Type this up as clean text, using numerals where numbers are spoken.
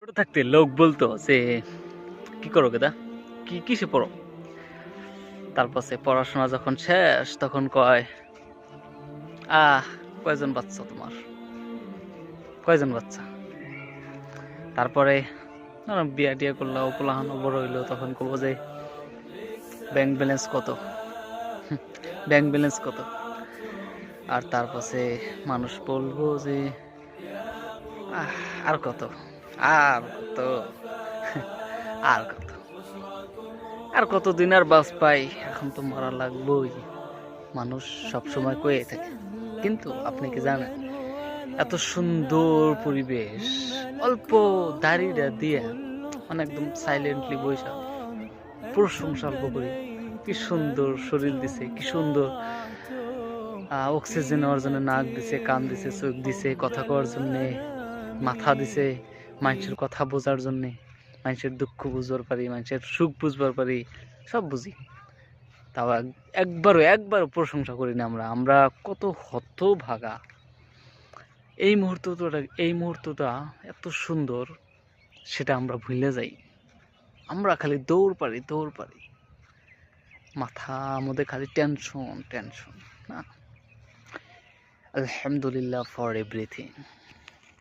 ছোট থাকতে লোক বলতো যে কি করো গেদা, কিসে পড়ো। তারপর সে পড়াশোনা যখন শেষ তখন কয়, আহ কয়জন বাচ্চা তোমার, কয়জন বাচ্চা। তারপরে বিয়া টিয়া করলো, পোলাহানো বড় হইলো, তখন কব যে ব্যাংক ব্যালেন্স কত, ব্যাংক ব্যালেন্স কত। আর তারপরে মানুষ বলবো যে আর কত, আর কত, আর কত, আর কতদিন আর বাস পাই, এখন তো মরা লাগবেই। মানুষ সব সময় কয়ে থাকে। কিন্তু আপনি কি জানেন, এত সুন্দর পরিবেশ, অল্প দাড়িটা দিয়ে মানে একদম সাইলেন্টলি বৈশা প্রশংসা অল্প করি, কি সুন্দর শরীর দিছে, কি সুন্দর অক্সিজেন নেওয়ার জন্য নাক দিছে, কান দিছে, চোখ দিছে, কথা কওয়ার জন্যে মাথা দিছে, মানুষের কথা বোঝার জন্যে, মানুষের দুঃখ বুঝবার পারি, মানুষের সুখ বুঝবার পারি, সব বুঝি। তাও একবারও প্রশংসা করি না। আমরা কত হতভাগা। এই মুহূর্তটা এত সুন্দর, সেটা আমরা ভুলে যাই। আমরা খালি দৌড় পারি, মাথা মধ্যে খালি টেনশন না। আলহামদুলিল্লাহ ফর এভরিথিং।